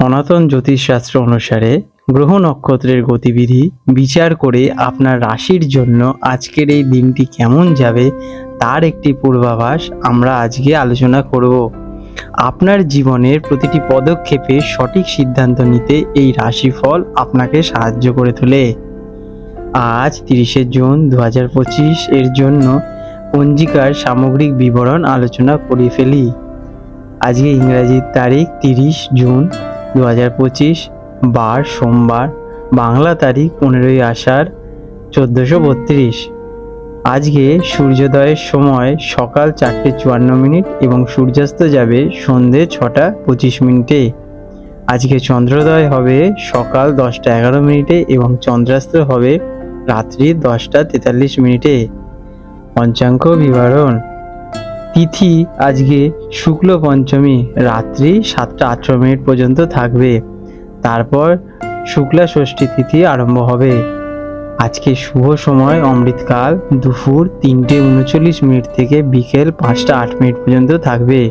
সনাতন জ্যোতিষশাস্ত্র অনুসারে গ্রহ নক্ষত্রের গতিবিধি বিচার করে আপনার রাশির জন্য আজকের এই দিনটি কেমন যাবে তার একটি পূর্বাভাস আমরা আজকে আলোচনা করব। আপনার জীবনের প্রতিটি পদক্ষেপে সঠিক সিদ্ধান্ত নিতে এই রাশিফল আপনাকে সাহায্য করে তোলে। আজ 30শে জুন 2025 এর জন্য পঞ্জিকার সামগ্রিক বিবরণ আলোচনা করে ফেলি। আজকে ইংরাজির তারিখ 30 জুন 2025, বার সোমবার, বাংলা তারিখ 15ই আষাঢ় 1432। আজকে সূর্যোদয়ের সময় সকাল 4:54 এবং সূর্যাস্ত যাবে সন্ধে 6:25। আজকে চন্দ্রোদয় হবে সকাল 10:11 এবং চন্দ্রাস্ত হবে রাত্রি 10:43। পঞ্চাঙ্গ বিবরণ: তিথি আজকে শুক্ল পঞ্চমী রাত্রি 7:18 পর্যন্ত থাকবে, তারপর শুক্লা ষষ্ঠী তিথি আরম্ভ হবে। আজকে শুভ সময় অমৃতকাল দুপুর 3:39 থেকে বিকেল 5:08 পর্যন্ত থাকবে।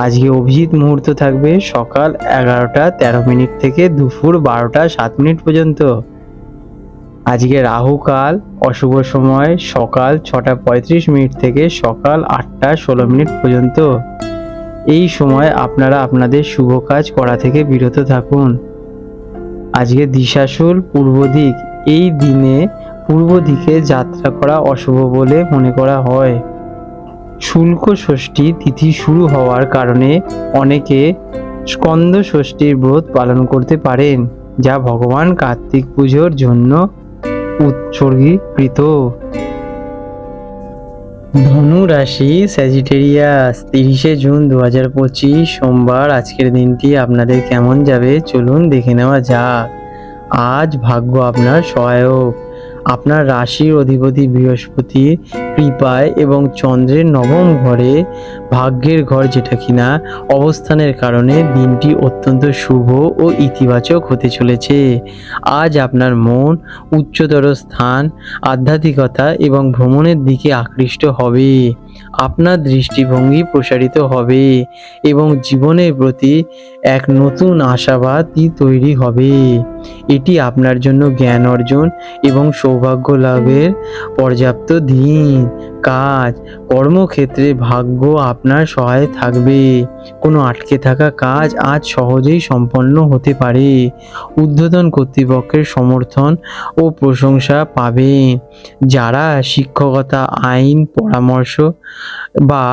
আজকে অভিজিৎ মুহূর্ত থাকবে সকাল 11:13 থেকে দুপুর 12:07 পর্যন্ত। আজকে রাহু কাল অশুভ সময় সকাল 6:35 থেকে সকাল 8:16 পর্যন্ত। এই সময় আপনারা আপনাদের শুভ কাজ করা থেকে বিরত থাকুন। আজকে দিশাশুল পূর্ব দিক, এই দিনে পূর্ব দিকে যাত্রা করা অশুভ বলে মনে করা হয়। শুল্ক ষষ্ঠী তিথি শুরু হওয়ার কারণে অনেকে স্কন্দ ষষ্ঠীর ব্রত পালন করতে পারেন, যা ভগবান কার্তিক পুজোর জন্য উৎসর্গীকৃত। ধনু রাশি স্যাজিটেরিয়াস, 30শে জুন 2025 সোমবার আজকের দিনটি আপনাদের কেমন যাবে চলুন দেখে নেওয়া যাক। আজ ভাগ্য আপনার সহায়ক। আপনার রাশির অধিপতি বৃহস্পতির কৃপায় এবং চন্দ্রের নবম ঘরে, ভাগ্যের ঘর যেটা কিনা, অবস্থানের কারণে দিনটি অত্যন্ত শুভ ও ইতিবাচক হতে চলেছে। আজ আপনার মন উচ্চতর স্থান, আধ্যাত্মিকতা এবং ভ্রমণের দিকে আকৃষ্ট হবে। আপনার দৃষ্টিভঙ্গি প্রসারিত হবে এবং জীবনের প্রতি এক নতুন আশাবাদী তৈরি হবে। এটি আপনার জন্য জ্ঞান অর্জন এবং সৌভাগ্য লাভের পর্যাপ্ত দিন। কাজ কর্মক্ষেত্রে ভাগ্য আপনার সহায় থাকবে। কোনো আটকে থাকা কাজ আজ সহজেই সম্পন্ন হতে পারে। ঊর্ধ্বতন কর্তৃপক্ষের সমর্থন ও প্রশংসা পাবেন। যারা শিক্ষকতা, আইন, পরামর্শ বা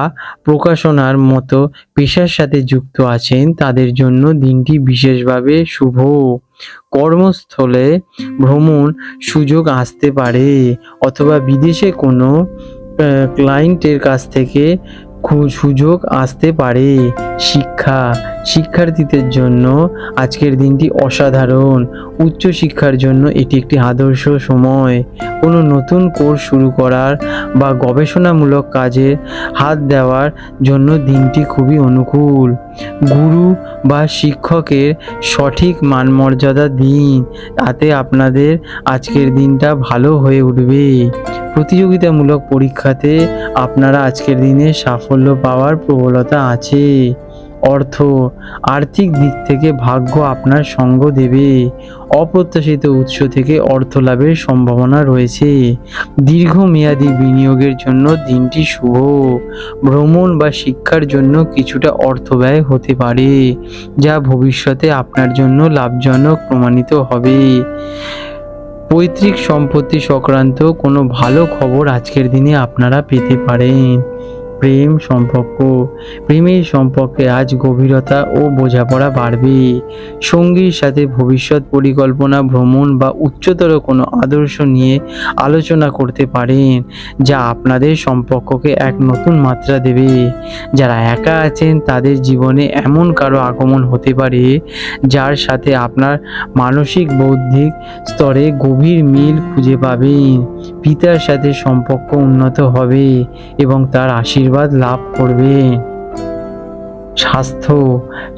প্রকাশনার মতো পেশার সাথে যুক্ত আছেন তাদের জন্য দিনটি বিশেষভাবে শুভ। কর্মস্থলে ভ্রমণ সুযোগ আসতে পারে অথবা বিদেশে কোনো ক্লায়েন্টের কাছ থেকে সুযোগ আসতে পারে। শিক্ষার্থীদের জন্য আজকের দিনটি অসাধারণ। উচ্চশিক্ষার জন্য এটি একটি আদর্শ সময়। কোনো নতুন কোর্স শুরু করার বা গবেষণামূলক কাজে হাত দেওয়ার জন্য দিনটি খুবই অনুকূল। গুরু বা শিক্ষকের সঠিক মানমর্যাদা দিন, তাতে আপনাদের আজকের দিনটা ভালো হয়ে উঠবে। প্রতিযোগিতামূলক পরীক্ষাতে আপনারা আজকের দিনে সাফল্য পাওয়ার প্রবলতা আছে। আর্থিক দিক থেকে ভাগ্য আপনার সঙ্গ দেবে। অপ্রত্যাশিত উৎস থেকে অর্থ লাভের সম্ভাবনা রয়েছে। দীর্ঘমেয়াদী বিনিয়োগের জন্য দিনটি শুভ। ভ্রমণ বা শিক্ষার জন্য কিছুটা অর্থ ব্যয় হতে পারে, যা ভবিষ্যতে আপনার জন্য লাভজনক প্রমাণিত হবে। পৈতৃক সম্পত্তি সংক্রান্ত কোনো ভালো খবর আজকের দিনে আপনারা পেতে পারেন। প্রেমের সম্পর্কে আজ গভীরতা ও বোঝাপড়া বাড়বে। সঙ্গীর সাথে ভবিষ্যৎ পরিকল্পনা, ভ্রমণ বা উচ্চতর কোনো আদর্শ নিয়ে আলোচনা করতে পারেন, যা আপনাদের সম্পর্ককে এক নতুন মাত্রা দেবে। যারা একা আছেন তাদের জীবনে এমন কারো আগমন হতে পারে যার সাথে আপনার মানসিক বৌদ্ধিক স্তরে গভীর মিল খুঁজে পাবেন। পিতার সাথে সম্পর্ক উন্নত হবে এবং তার আশীর্বাদ লাভ করবে।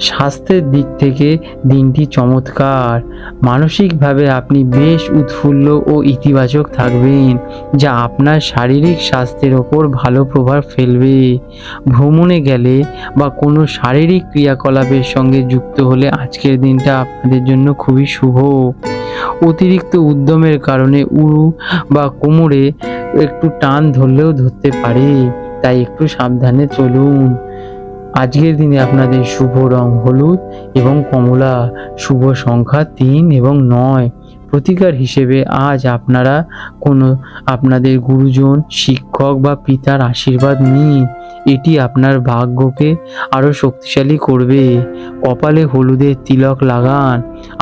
স্বাস্থ্যের দিক থেকে দিনটি চমৎকার। মানসিকভাবে আপনি বেশ উৎফুল্ল ও ইতিবাচক থাকবেন, যা আপনার শারীরিক স্বাস্থ্যের ওপর ভালো প্রভাব ফেলবে। ভ্রমণে গেলে বা কোনো শারীরিক ক্রিয়াকলাপের সঙ্গে যুক্ত হলে আজকের দিনটা আপনাদের জন্য খুবই শুভ। অতিরিক্ত উদ্যমের কারণে উরু বা কোমরে একটু টান ধরলেও ধরতে পারে, তাই একটু সাবধানে চলুন। আজকের দিনে আপনাদের শুভ রং হলুদ এবং কমলা, শুভ সংখ্যা 3 এবং 9। প্রতিকার হিসেবে আজ আপনারা আপনাদের গুরুজন, শিক্ষক বা পিতার আশীর্বাদ নিন। এটি আপনার ভাগ্যকে আরও শক্তিশালী করবে। কপালে হলুদের তিলক লাগান,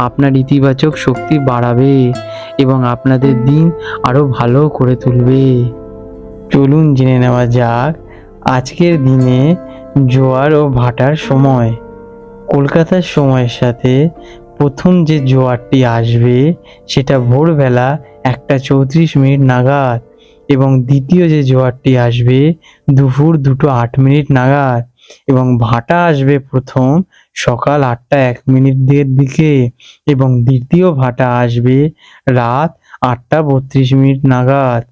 আপনার ইতিবাচক শক্তি বাড়াবে এবং আপনাদের দিন আরও ভালো করে তুলবে। চলুন জেনে নেওয়া যাক আজকের দিনে জোয়ার ও ভাটার সময়। কলকাতার সময়ের সাথে প্রথম যে জোয়ারটি আসবে সেটা ভোরবেলা 1:34 নাগাদ, এবং দ্বিতীয় যে জোয়ারটি আসবে দুপুর 2:08 নাগাদ, এবং ভাটা আসবে প্রথম সকাল 8:01 দিকে, এবং দ্বিতীয় ভাটা আসবে রাত 8:32 নাগাদ।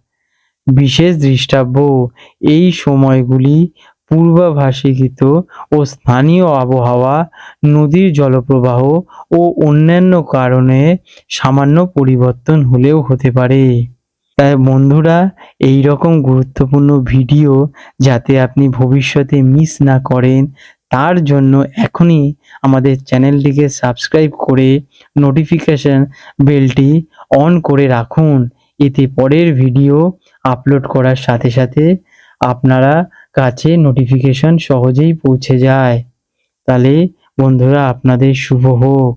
বিশেষ দৃষ্টাব্য, এই সময়গুলি পূর্বাভাসিত ও স্থানীয় আবহাওয়া, নদীর জলপ্রবাহ ও অন্যান্য কারণে সামান্য পরিবর্তন হলেও হতে পারে। তাই বন্ধুরা, এই রকম গুরুত্বপূর্ণ ভিডিও যাতে আপনি ভবিষ্যতে মিস না করেন, তার জন্য এখনই আমাদের চ্যানেলটিকে সাবস্ক্রাইব করে নোটিফিকেশন বেলটি অন করে রাখুন। এতে পরের ভিডিও আপলোড করার সাথে সাথে আপনারা কাছে নোটিফিকেশন সহজেই পৌঁছে যায়। তাহলে বন্ধুরা, আপনাদের শুভ হোক।